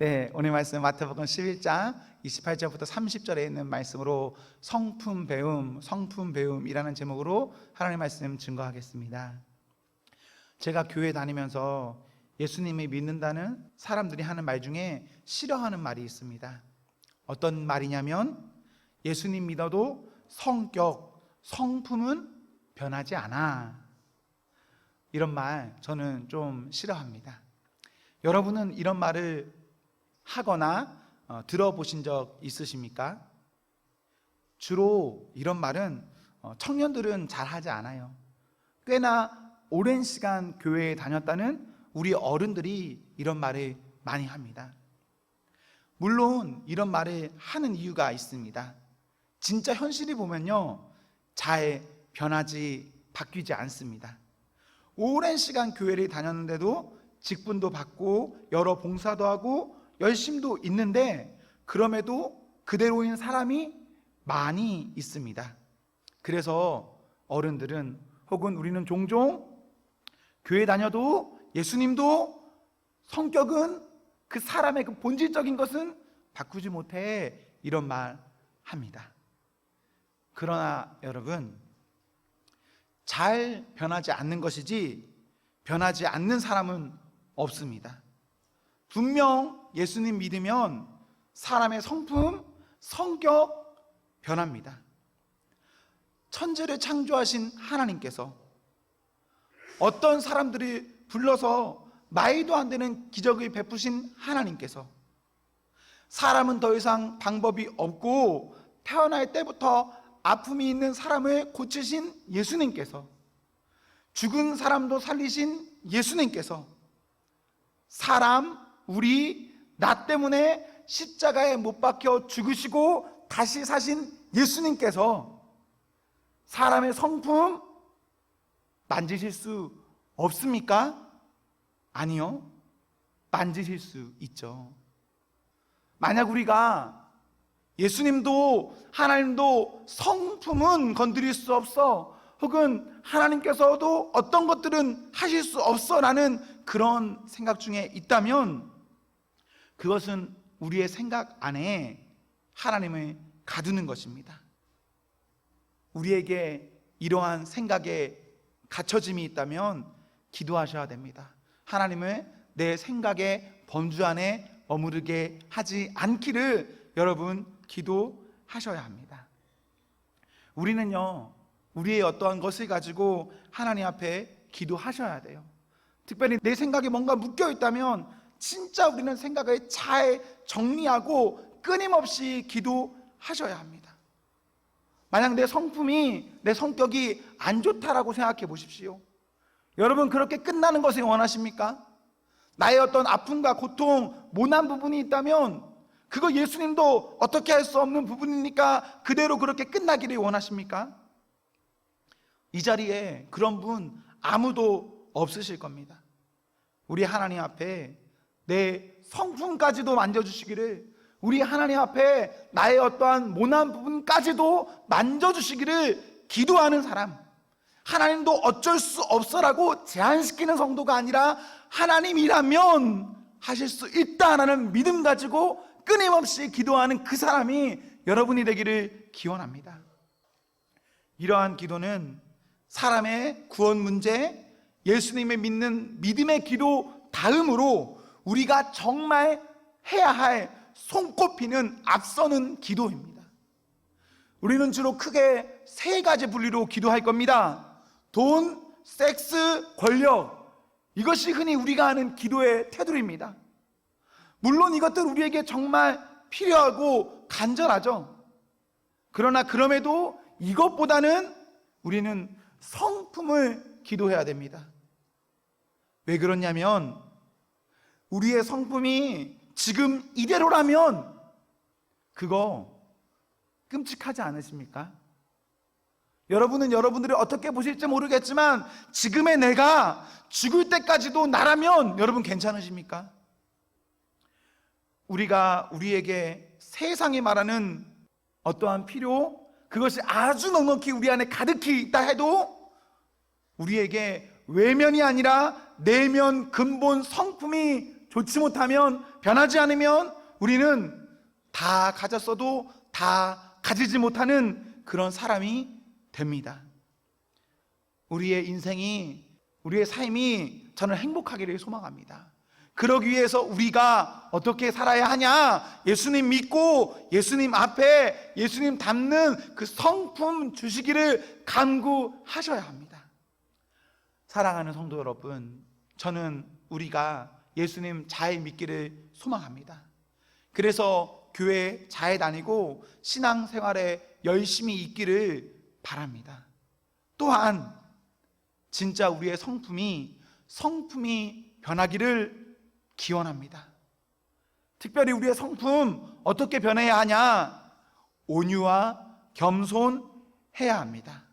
네, 오늘 말씀 마태복음 11장 28절부터 30절에 있는 말씀으로 성품 배움이라는 제목으로 하나님의 말씀 증거하겠습니다. 제가 교회 다니면서 예수님을 믿는다는 사람들이 하는 말 중에 싫어하는 말이 있습니다. 어떤 말이냐면 예수님 믿어도 성격, 성품은 변하지 않아. 이런 말 저는 좀 싫어합니다. 여러분은 이런 말을 하거나 들어보신 적 있으십니까? 주로 이런 말은 청년들은 잘 하지 않아요. 꽤나 오랜 시간 교회에 다녔다는 우리 어른들이 이런 말을 많이 합니다. 물론 이런 말을 하는 이유가 있습니다. 진짜 현실이 보면요, 잘 변하지 바뀌지 않습니다. 오랜 시간 교회를 다녔는데도 직분도 받고 여러 봉사도 하고 열심도 있는데 그럼에도 그대로인 사람이 많이 있습니다. 그래서 어른들은 혹은 우리는 종종 교회 다녀도 예수님도 성격은 그 사람의 그 본질적인 것은 바꾸지 못해, 이런 말 합니다. 그러나 여러분, 잘 변하지 않는 것이지 변하지 않는 사람은 없습니다. 분명 예수님 믿으면 사람의 성품, 성격 변합니다. 천지를 창조하신 하나님께서 어떤 사람들을 불러서 말도 안 되는 기적을 베푸신 하나님께서 사람은 더 이상 방법이 없고 태어날 때부터 아픔이 있는 사람을 고치신 예수님께서, 죽은 사람도 살리신 예수님께서, 사람, 나 때문에 십자가에 못 박혀 죽으시고 다시 사신 예수님께서 사람의 성품 만지실 수 없습니까? 아니요, 만지실 수 있죠. 만약 우리가 예수님도 하나님도 성품은 건드릴 수 없어, 혹은 하나님께서도 어떤 것들은 하실 수 없어 라는 그런 생각 중에 있다면 그것은 우리의 생각 안에 하나님을 가두는 것입니다. 우리에게 이러한 생각에 갇혀짐이 있다면 기도하셔야 됩니다. 하나님을 내 생각의 범주 안에 머무르게 하지 않기를 여러분 기도하셔야 합니다. 우리는요, 우리의 어떠한 것을 가지고 하나님 앞에 기도하셔야 돼요. 특별히 내 생각에 뭔가 묶여 있다면 진짜 우리는 생각을 잘 정리하고 끊임없이 기도하셔야 합니다. 만약 내 성품이, 내 성격이 안 좋다라고 생각해 보십시오. 여러분, 그렇게 끝나는 것을 원하십니까? 나의 어떤 아픔과 고통, 모난 부분이 있다면 그거 예수님도 어떻게 할 수 없는 부분이니까 그대로 그렇게 끝나기를 원하십니까? 이 자리에 그런 분 아무도 없으실 겁니다. 우리 하나님 앞에 내 성품까지도 만져주시기를, 우리 하나님 앞에 나의 어떠한 모난 부분까지도 만져주시기를 기도하는 사람, 하나님도 어쩔 수 없어라고 제한시키는 성도가 아니라 하나님이라면 하실 수 있다라는 믿음 가지고 끊임없이 기도하는 그 사람이 여러분이 되기를 기원합니다. 이러한 기도는 사람의 구원 문제, 예수님을 믿는 믿음의 기도 다음으로 우리가 정말 해야 할 손꼽히는 앞서는 기도입니다. 우리는 주로 크게 세 가지 분류로 기도할 겁니다. 돈, 섹스, 권력, 이것이 흔히 우리가 하는 기도의 테두리입니다. 물론 이것들 우리에게 정말 필요하고 간절하죠. 그러나 그럼에도 이것보다는 우리는 성품을 기도해야 됩니다. 왜 그러냐면 우리의 성품이 지금 이대로라면 그거 끔찍하지 않으십니까? 여러분은 여러분들이 어떻게 보실지 모르겠지만 지금의 내가 죽을 때까지도 나라면 여러분 괜찮으십니까? 우리가 우리에게 세상이 말하는 어떠한 필요, 그것이 아주 넉넉히 우리 안에 가득히 있다 해도 우리에게 외면이 아니라 내면 근본 성품이 좋지 못하면, 변하지 않으면 우리는 다 가졌어도 다 가지지 못하는 그런 사람이 됩니다. 우리의 인생이, 우리의 삶이 저는 행복하기를 소망합니다. 그러기 위해서 우리가 어떻게 살아야 하냐? 예수님 믿고 예수님 앞에 예수님 닮는 그 성품 주시기를 간구하셔야 합니다. 사랑하는 성도 여러분, 저는 우리가 예수님 잘 믿기를 소망합니다. 그래서 교회 잘 다니고 신앙생활에 열심히 있기를 바랍니다. 또한 진짜 우리의 성품이 변하기를 기원합니다. 특별히 우리의 성품 어떻게 변해야 하냐? 온유와 겸손해야 합니다.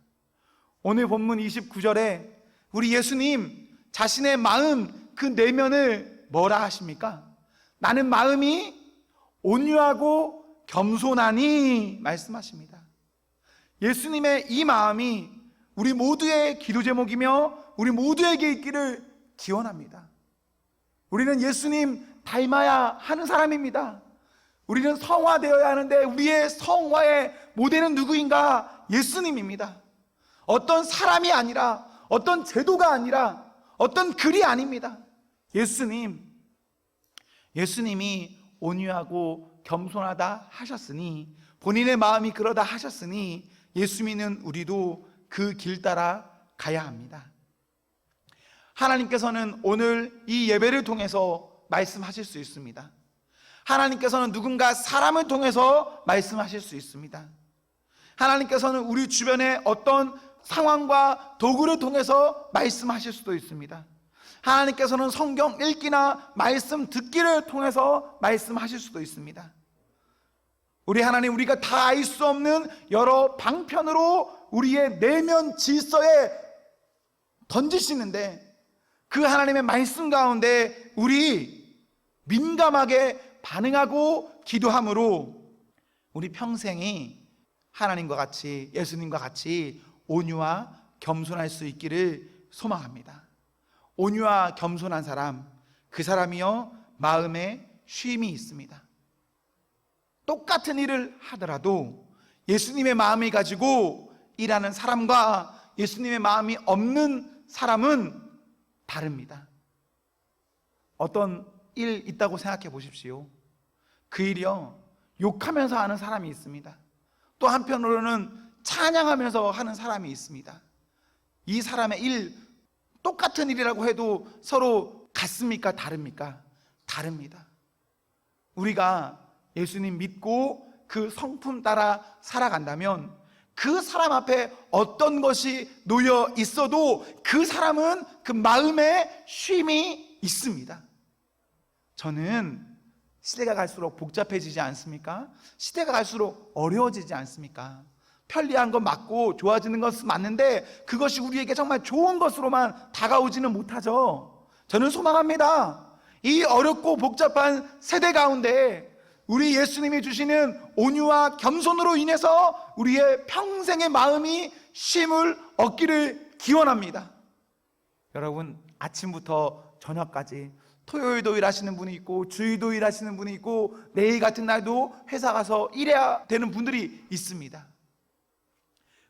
오늘 본문 29절에 우리 예수님 자신의 마음, 그 내면을 뭐라 하십니까? 나는 마음이 온유하고 겸손하니 말씀하십니다. 예수님의 이 마음이 우리 모두의 기도 제목이며 우리 모두에게 있기를 기원합니다. 우리는 예수님 닮아야 하는 사람입니다. 우리는 성화되어야 하는데 우리의 성화의 모델은 누구인가? 예수님입니다. 어떤 사람이 아니라, 어떤 제도가 아니라, 어떤 글이 아닙니다. 예수님이 온유하고 겸손하다 하셨으니, 본인의 마음이 그러다 하셨으니 예수 믿는 우리도 그 길 따라 가야 합니다. 하나님께서는 오늘 이 예배를 통해서 말씀하실 수 있습니다. 하나님께서는 누군가 사람을 통해서 말씀하실 수 있습니다. 하나님께서는 우리 주변의 어떤 상황과 도구를 통해서 말씀하실 수도 있습니다. 하나님께서는 성경 읽기나 말씀 듣기를 통해서 말씀하실 수도 있습니다. 우리 하나님, 우리가 다 알 수 없는 여러 방편으로 우리의 내면 질서에 던지시는데, 그 하나님의 말씀 가운데 우리 민감하게 반응하고 기도함으로 우리 평생이 하나님과 같이, 예수님과 같이 온유와 겸손할 수 있기를 소망합니다. 온유와 겸손한 사람, 그 사람이요 마음에 쉼이 있습니다. 똑같은 일을 하더라도 예수님의 마음을 가지고 일하는 사람과 예수님의 마음이 없는 사람은 다릅니다. 어떤 일 있다고 생각해 보십시오. 그 일이요 욕하면서 하는 사람이 있습니다. 또 한편으로는 찬양하면서 하는 사람이 있습니다. 이 사람의 일, 똑같은 일이라고 해도 서로 같습니까? 다릅니까? 다릅니다. 우리가 예수님 믿고 그 성품 따라 살아간다면 그 사람 앞에 어떤 것이 놓여 있어도 그 사람은 그 마음에 쉼이 있습니다. 저는 시대가 갈수록 복잡해지지 않습니까? 시대가 갈수록 어려워지지 않습니까? 편리한 건 맞고 좋아지는 것은 맞는데 그것이 우리에게 정말 좋은 것으로만 다가오지는 못하죠. 저는 소망합니다. 이 어렵고 복잡한 세대 가운데 우리 예수님이 주시는 온유와 겸손으로 인해서 우리의 평생의 마음이 쉼을 얻기를 기원합니다. 여러분, 아침부터 저녁까지 토요일도 일하시는 분이 있고 주일도 일하시는 분이 있고 내일 같은 날도 회사 가서 일해야 되는 분들이 있습니다.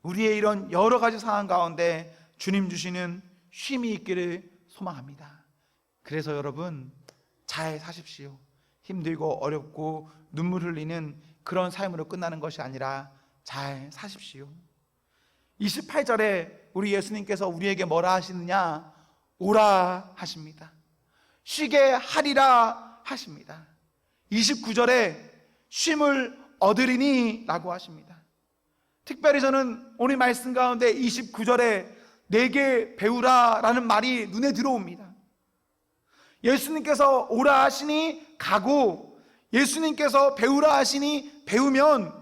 우리의 이런 여러 가지 상황 가운데 주님 주시는 쉼이 있기를 소망합니다. 그래서 여러분, 잘 사십시오. 힘들고 어렵고 눈물 흘리는 그런 삶으로 끝나는 것이 아니라 잘 사십시오. 28절에 우리 예수님께서 우리에게 뭐라 하시느냐? 오라 하십니다. 쉬게 하리라 하십니다. 29절에 쉼을 얻으리니 라고 하십니다. 특별히 저는 오늘 말씀 가운데 29절에 내게 배우라 라는 말이 눈에 들어옵니다. 예수님께서 오라 하시니 가고 예수님께서 배우라 하시니 배우면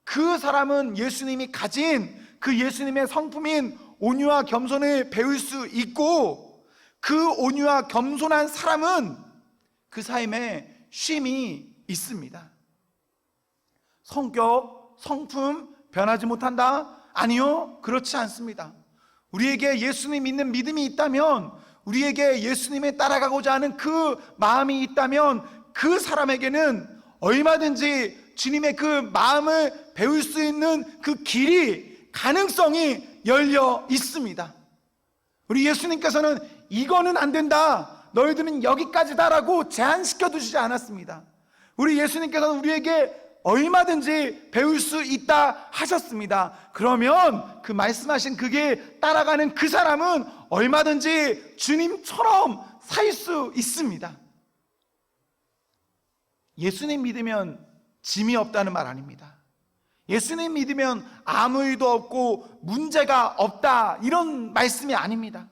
그 사람은 예수님이 가진 그 예수님의 성품인 온유와 겸손을 배울 수 있고 그 온유와 겸손한 사람은 그 삶에 쉼이 있습니다. 성격, 성품 변하지 못한다? 아니요, 그렇지 않습니다. 우리에게 예수님 믿는 믿음이 있다면 우리에게 예수님에 따라가고자 하는 그 마음이 있다면 그 사람에게는 얼마든지 주님의 그 마음을 배울 수 있는 그 길이, 가능성이 열려 있습니다. 우리 예수님께서는 이거는 안 된다, 너희들은 여기까지다라고 제한시켜 두시지 않았습니다. 우리 예수님께서는 우리에게 얼마든지 배울 수 있다 하셨습니다. 그러면 그 말씀하신 그게 따라가는 그 사람은 얼마든지 주님처럼 살 수 있습니다. 예수님 믿으면 짐이 없다는 말 아닙니다. 예수님 믿으면 아무 일도 없고 문제가 없다, 이런 말씀이 아닙니다.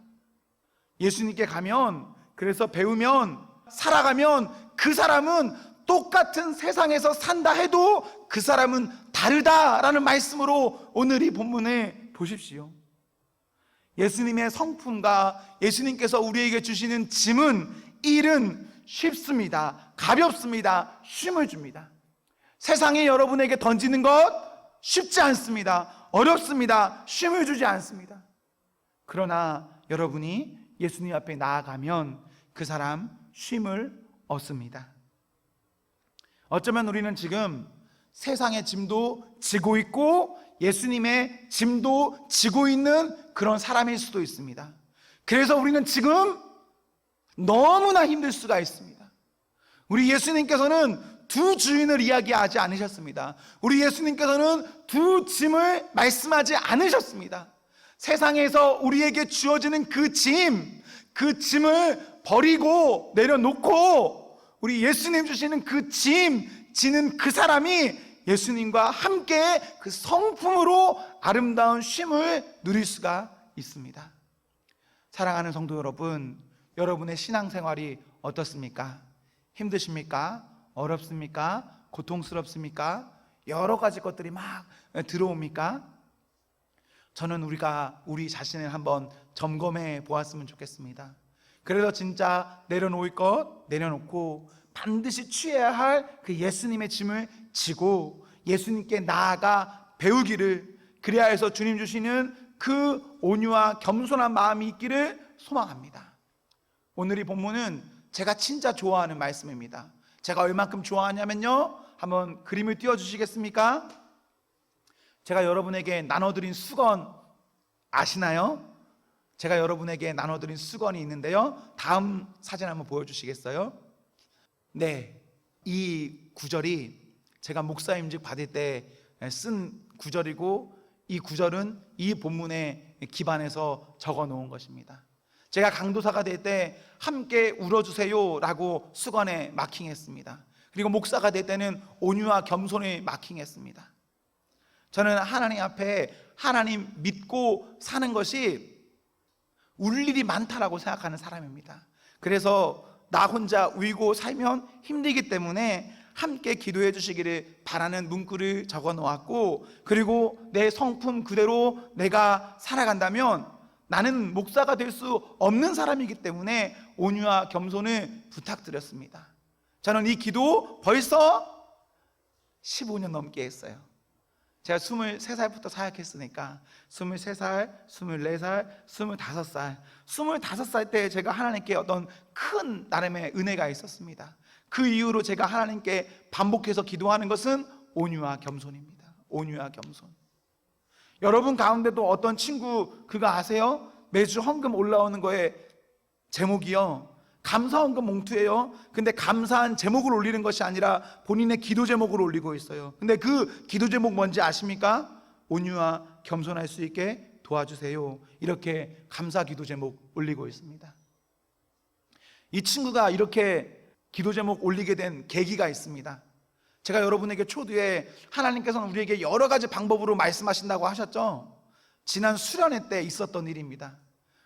예수님께 가면, 그래서 배우면, 살아가면 그 사람은 똑같은 세상에서 산다 해도 그 사람은 다르다라는 말씀으로 오늘 이 본문을 보십시오. 예수님의 성품과 예수님께서 우리에게 주시는 짐은, 일은 쉽습니다. 가볍습니다. 쉼을 줍니다. 세상이 여러분에게 던지는 것 쉽지 않습니다. 어렵습니다. 쉼을 주지 않습니다. 그러나 여러분이 예수님 앞에 나아가면 그 사람 쉼을 얻습니다. 어쩌면 우리는 지금 세상의 짐도 지고 있고 예수님의 짐도 지고 있는 그런 사람일 수도 있습니다. 그래서 우리는 지금 너무나 힘들 수가 있습니다. 우리 예수님께서는 두 주인을 이야기하지 않으셨습니다. 우리 예수님께서는 두 짐을 말씀하지 않으셨습니다. 세상에서 우리에게 주어지는 그 짐을 버리고 내려놓고 우리 예수님 주시는 그 짐 지는 그 사람이 예수님과 함께 그 성품으로 아름다운 쉼을 누릴 수가 있습니다. 사랑하는 성도 여러분, 여러분의 신앙생활이 어떻습니까? 힘드십니까? 어렵습니까? 고통스럽습니까? 여러 가지 것들이 막 들어옵니까? 저는 우리가 우리 자신을 한번 점검해 보았으면 좋겠습니다. 그래서 진짜 내려놓을 것 내려놓고 반드시 취해야 할 그 예수님의 짐을 지고 예수님께 나아가 배우기를, 그래야 해서 주님 주시는 그 온유와 겸손한 마음이 있기를 소망합니다. 오늘 이 본문은 제가 진짜 좋아하는 말씀입니다. 제가 얼만큼 좋아하냐면요, 한번 그림을 띄워주시겠습니까? 제가 여러분에게 나눠드린 수건 아시나요? 제가 여러분에게 나눠드린 수건이 있는데요, 다음 사진 한번 보여주시겠어요? 네, 이 구절이 제가 목사임직 받을 때 쓴 구절이고, 이 구절은 이 본문에 기반해서 적어 놓은 것입니다. 제가 강도사가 될 때 함께 울어주세요 라고 수건에 마킹했습니다. 그리고 목사가 될 때는 온유와 겸손을 마킹했습니다. 저는 하나님 앞에 하나님 믿고 사는 것이 울 일이 많다라고 생각하는 사람입니다. 그래서 나 혼자 울고 살면 힘들기 때문에 함께 기도해 주시기를 바라는 문구를 적어 놓았고, 그리고 내 성품 그대로 내가 살아간다면 나는 목사가 될 수 없는 사람이기 때문에 온유와 겸손을 부탁드렸습니다. 저는 이 기도 벌써 15년 넘게 했어요. 제가 23살부터 사역했으니까 23살, 24살, 25살 25살 때 제가 하나님께 어떤 큰 나름의 은혜가 있었습니다. 그 이후로 제가 하나님께 반복해서 기도하는 것은 온유와 겸손입니다. 온유와 겸손. 여러분 가운데도 어떤 친구 그거 아세요? 매주 헌금 올라오는 거에 제목이요, 감사 헌금 봉투예요. 근데 감사한 제목을 올리는 것이 아니라 본인의 기도 제목을 올리고 있어요. 근데 그 기도 제목 뭔지 아십니까? 온유와 겸손할 수 있게 도와주세요. 이렇게 감사 기도 제목 올리고 있습니다. 이 친구가 이렇게 기도 제목 올리게 된 계기가 있습니다. 제가 여러분에게 초두에 하나님께서는 우리에게 여러 가지 방법으로 말씀하신다고 하셨죠. 지난 수련회 때 있었던 일입니다.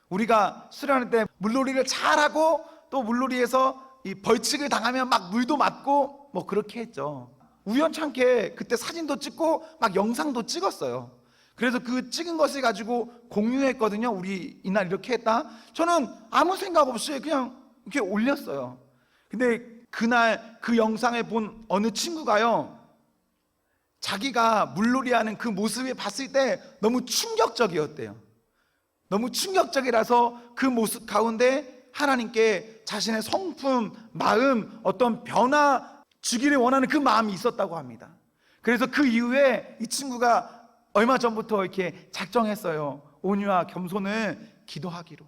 우리가 수련회 때 물놀이를 잘하고 또 물놀이에서 이 벌칙을 당하면 막 물도 맞고 뭐 그렇게 했죠. 우연찮게 그때 사진도 찍고 막 영상도 찍었어요. 그래서 그 찍은 것을 가지고 공유했거든요. 우리 이날 이렇게 했다. 저는 아무 생각 없이 그냥 이렇게 올렸어요. 근데 그날 그 영상을 본 어느 친구가요, 자기가 물놀이하는 그 모습을 봤을 때 너무 충격적이었대요. 너무 충격적이라서 그 모습 가운데 하나님께 자신의 성품, 마음, 어떤 변화 주기를 원하는 그 마음이 있었다고 합니다. 그래서 그 이후에 이 친구가 얼마 전부터 이렇게 작정했어요. 온유와 겸손을 기도하기로.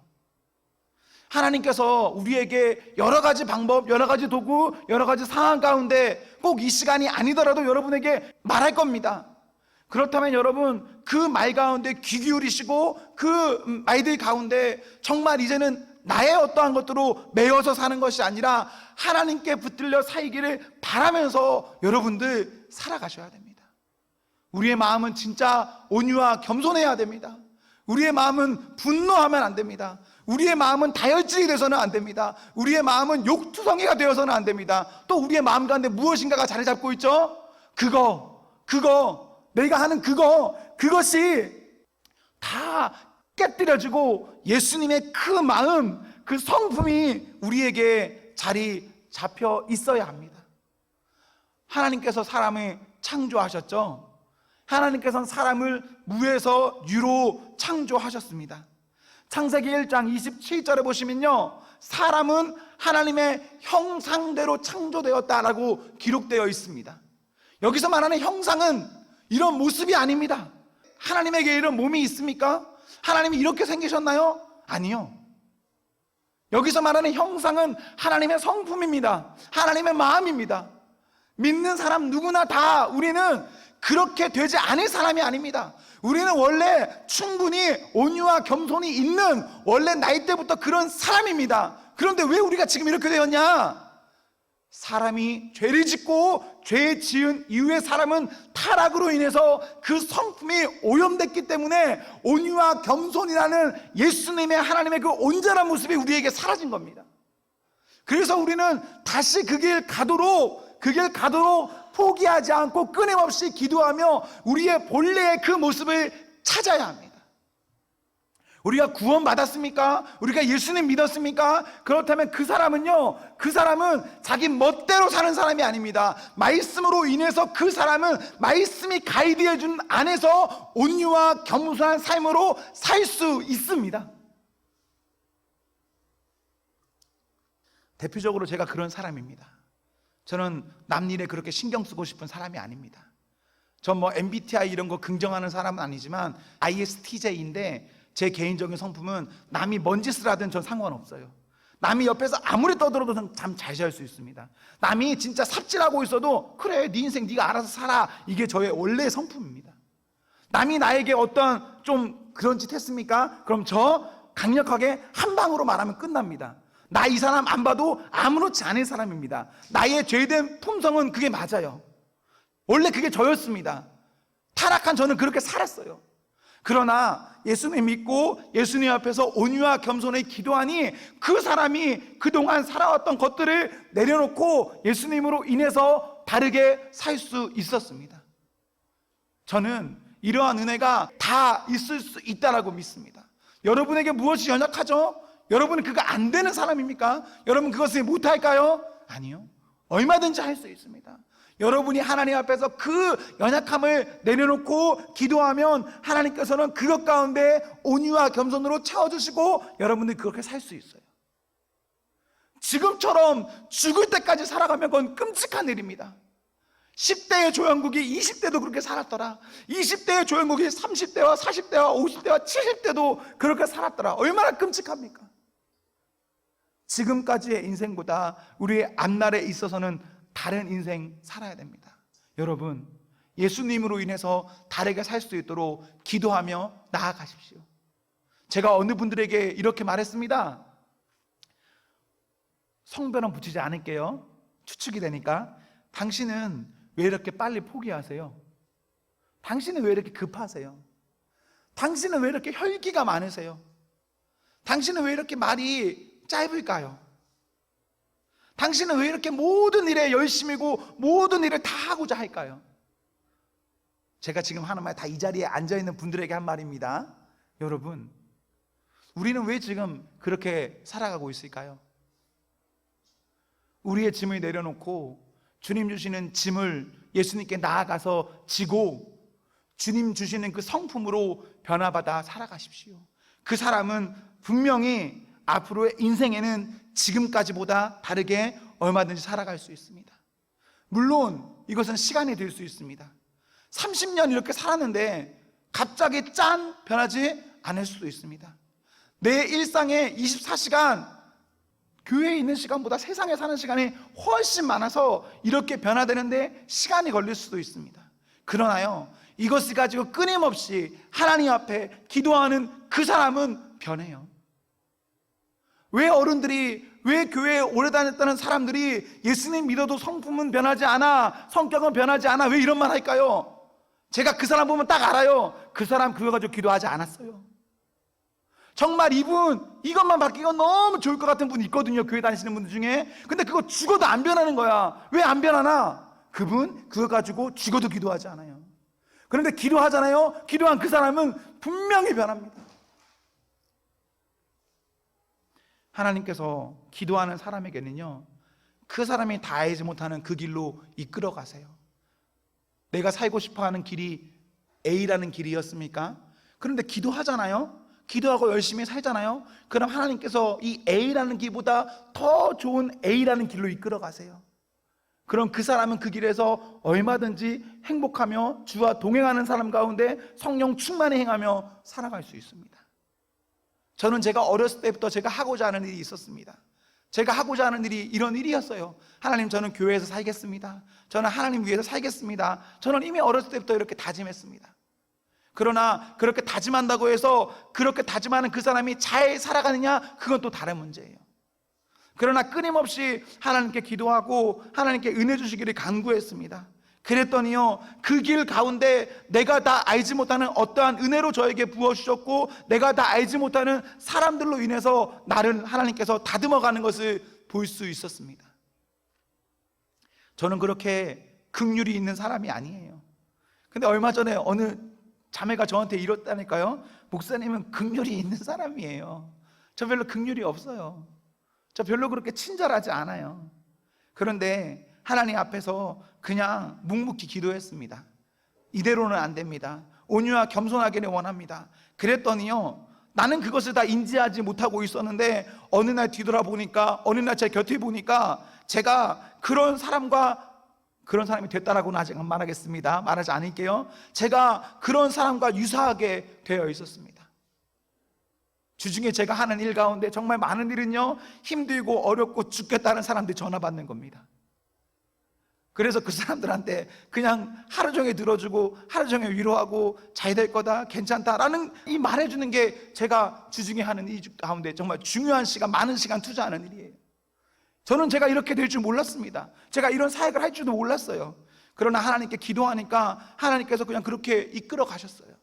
하나님께서 우리에게 여러 가지 방법, 여러 가지 도구, 여러 가지 상황 가운데 꼭 이 시간이 아니더라도 여러분에게 말할 겁니다. 그렇다면 여러분, 그 말 가운데 귀 기울이시고 그 말들 가운데 정말 이제는 나의 어떠한 것들로 매여서 사는 것이 아니라 하나님께 붙들려 살기를 바라면서 여러분들 살아가셔야 됩니다. 우리의 마음은 진짜 온유와 겸손해야 됩니다. 우리의 마음은 분노하면 안 됩니다. 우리의 마음은 다혈질이 돼서는 안 됩니다. 우리의 마음은 욕투성이가 되어서는 안 됩니다. 또 우리의 마음 가운데 무엇인가가 자리 잡고 있죠? 내가 하는 그것이 다 깨뜨려지고 예수님의 그 마음, 그 성품이 우리에게 자리 잡혀 있어야 합니다. 하나님께서 사람을 창조하셨죠. 하나님께서는 사람을 무에서 유로 창조하셨습니다. 창세기 1장 27절에 보시면요, 사람은 하나님의 형상대로 창조되었다라고 기록되어 있습니다. 여기서 말하는 형상은 이런 모습이 아닙니다. 하나님에게 이런 몸이 있습니까? 하나님이 이렇게 생기셨나요? 아니요. 여기서 말하는 형상은 하나님의 성품입니다. 하나님의 마음입니다. 믿는 사람 누구나 다 우리는 그렇게 되지 않을 사람이 아닙니다. 우리는 원래 충분히 온유와 겸손이 있는 원래 나이 때부터 그런 사람입니다. 그런데 왜 우리가 지금 이렇게 되었냐? 사람이 죄를 짓고 죄 지은 이후에 사람은 타락으로 인해서 그 성품이 오염됐기 때문에 온유와 겸손이라는 예수님의 하나님의 그 온전한 모습이 우리에게 사라진 겁니다. 그래서 우리는 다시 그 길 가도록 포기하지 않고 끊임없이 기도하며 우리의 본래의 그 모습을 찾아야 합니다. 우리가 구원받았습니까? 우리가 예수님 믿었습니까? 그렇다면 그 사람은 자기 멋대로 사는 사람이 아닙니다. 말씀으로 인해서 그 사람은 말씀이 가이드해 준 안에서 온유와 겸손한 삶으로 살 수 있습니다. 대표적으로 제가 그런 사람입니다. 저는 남 일에 그렇게 신경 쓰고 싶은 사람이 아닙니다. 전 MBTI 이런 거 긍정하는 사람은 아니지만 ISTJ인데 제 개인적인 성품은 남이 뭔 짓을 하든 전 상관없어요. 남이 옆에서 아무리 떠들어도 잠 잘 잘 수 있습니다. 남이 진짜 삽질하고 있어도 그래, 네 인생 네가 알아서 살아, 이게 저의 원래 성품입니다. 남이 나에게 어떤 좀 그런 짓 했습니까? 그럼 저 강력하게 한 방으로 말하면 끝납니다. 나 이 사람 안 봐도 아무렇지 않은 사람입니다. 나의 죄된 품성은 그게 맞아요. 원래 그게 저였습니다. 타락한 저는 그렇게 살았어요. 그러나 예수님 믿고 예수님 앞에서 온유와 겸손히 기도하니 그 사람이 그동안 살아왔던 것들을 내려놓고 예수님으로 인해서 다르게 살 수 있었습니다. 저는 이러한 은혜가 다 있을 수 있다라고 믿습니다. 여러분에게 무엇이 연약하죠? 여러분은 그거 안 되는 사람입니까? 여러분 그것을 못할까요? 아니요. 얼마든지 할 수 있습니다. 여러분이 하나님 앞에서 그 연약함을 내려놓고 기도하면 하나님께서는 그것 가운데 온유와 겸손으로 채워주시고 여러분들이 그렇게 살 수 있어요. 지금처럼 죽을 때까지 살아가면 그건 끔찍한 일입니다. 10대의 조영국이 20대도 그렇게 살았더라. 20대의 조영국이 30대와 40대와 50대와 70대도 그렇게 살았더라. 얼마나 끔찍합니까? 지금까지의 인생보다 우리의 앞날에 있어서는 다른 인생 살아야 됩니다. 여러분, 예수님으로 인해서 다르게 살 수 있도록 기도하며 나아가십시오. 제가 어느 분들에게 이렇게 말했습니다. 성별은 붙이지 않을게요. 추측이 되니까. 당신은 왜 이렇게 빨리 포기하세요? 당신은 왜 이렇게 급하세요? 당신은 왜 이렇게 혈기가 많으세요? 당신은 왜 이렇게 말이 짧을까요? 당신은 왜 이렇게 모든 일에 열심이고 모든 일을 다 하고자 할까요? 제가 지금 하는 말 다 이 자리에 앉아있는 분들에게 한 말입니다. 여러분, 우리는 왜 지금 그렇게 살아가고 있을까요? 우리의 짐을 내려놓고 주님 주시는 짐을 예수님께 나아가서 지고 주님 주시는 그 성품으로 변화받아 살아가십시오. 그 사람은 분명히 앞으로의 인생에는 지금까지보다 다르게 얼마든지 살아갈 수 있습니다. 물론 이것은 시간이 들 수 있습니다. 30년 이렇게 살았는데 갑자기 짠 변하지 않을 수도 있습니다. 내 일상의 24시간, 교회에 있는 시간보다 세상에 사는 시간이 훨씬 많아서 이렇게 변화되는데 시간이 걸릴 수도 있습니다. 그러나요, 이것을 가지고 끊임없이 하나님 앞에 기도하는 그 사람은 변해요. 왜 어른들이, 왜 교회에 오래 다녔다는 사람들이 예수님 믿어도 성품은 변하지 않아, 성격은 변하지 않아, 왜 이런 말 할까요? 제가 그 사람 보면 딱 알아요. 그 사람 그거 가지고 기도하지 않았어요. 정말 이것만 바뀌면 너무 좋을 것 같은 분이 있거든요, 교회 다니시는 분들 중에. 근데 그거 죽어도 안 변하는 거야. 왜 안 변하나? 그분 그거 가지고 죽어도 기도하지 않아요. 그런데 기도하잖아요. 기도한 그 사람은 분명히 변합니다. 하나님께서 기도하는 사람에게는요, 그 사람이 다 알지 못하는 그 길로 이끌어 가세요. 내가 살고 싶어하는 길이 A라는 길이었습니까? 그런데 기도하잖아요. 기도하고 열심히 살잖아요. 그럼 하나님께서 이 A라는 길보다 더 좋은 A라는 길로 이끌어 가세요. 그럼 그 사람은 그 길에서 얼마든지 행복하며 주와 동행하는 사람 가운데 성령 충만히 행하며 살아갈 수 있습니다. 저는 제가 어렸을 때부터 제가 하고자 하는 일이 있었습니다. 제가 하고자 하는 일이 이런 일이었어요. 하나님, 저는 교회에서 살겠습니다. 저는 하나님 위해서 살겠습니다. 저는 이미 어렸을 때부터 이렇게 다짐했습니다. 그러나 그렇게 다짐한다고 해서 그렇게 다짐하는 그 사람이 잘 살아가느냐, 그건 또 다른 문제예요. 그러나 끊임없이 하나님께 기도하고 하나님께 은혜 주시기를 간구했습니다. 그랬더니요, 그 길 가운데 내가 다 알지 못하는 어떠한 은혜로 저에게 부어주셨고, 내가 다 알지 못하는 사람들로 인해서 나를 하나님께서 다듬어가는 것을 볼 수 있었습니다. 저는 그렇게 긍휼이 있는 사람이 아니에요. 근데 얼마 전에 어느 자매가 저한테 이랬다니까요. 목사님은 긍휼이 있는 사람이에요. 저 별로 긍휼이 없어요. 저 별로 그렇게 친절하지 않아요. 그런데 하나님 앞에서 그냥 묵묵히 기도했습니다. 이대로는 안 됩니다. 온유와 겸손하기를 원합니다. 그랬더니요, 나는 그것을 다 인지하지 못하고 있었는데 어느 날 뒤돌아보니까, 어느 날 제 곁에 보니까 제가 그런 사람이 됐다라고는 아직 안 말하겠습니다. 말하지 않을게요. 제가 그런 사람과 유사하게 되어 있었습니다. 주중에 제가 하는 일 가운데 정말 많은 일은요, 힘들고 어렵고 죽겠다는 사람들이 전화 받는 겁니다. 그래서 그 사람들한테 그냥 하루 종일 들어주고 하루 종일 위로하고 잘 될 거다, 괜찮다라는 이 말해주는 게 제가 주중에 하는 일 가운데 정말 중요한 시간, 많은 시간 투자하는 일이에요. 저는 제가 이렇게 될 줄 몰랐습니다. 제가 이런 사역을 할 줄도 몰랐어요. 그러나 하나님께 기도하니까 하나님께서 그냥 그렇게 이끌어 가셨어요.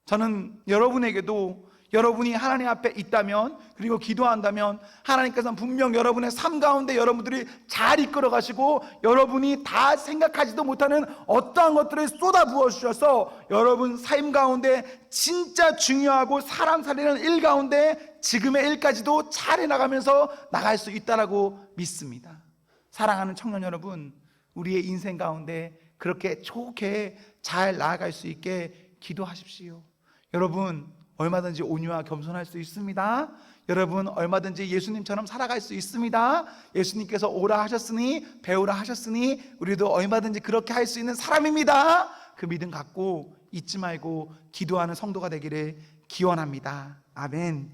저는 여러분에게도, 여러분이 하나님 앞에 있다면, 그리고 기도한다면 하나님께서는 분명 여러분의 삶 가운데 여러분들이 잘 이끌어 가시고, 여러분이 다 생각하지도 못하는 어떠한 것들을 쏟아 부어 주셔서 여러분 삶 가운데 진짜 중요하고 사람 살리는 일 가운데 지금의 일까지도 잘 해나가면서 나갈 수 있다라고 믿습니다. 사랑하는 청년 여러분, 우리의 인생 가운데 그렇게 좋게 잘 나아갈 수 있게 기도하십시오. 여러분 얼마든지 온유와 겸손할 수 있습니다. 여러분 얼마든지 예수님처럼 살아갈 수 있습니다. 예수님께서 오라 하셨으니 배우라 하셨으니 우리도 얼마든지 그렇게 할 수 있는 사람입니다. 그 믿음 갖고 잊지 말고 기도하는 성도가 되기를 기원합니다. 아멘.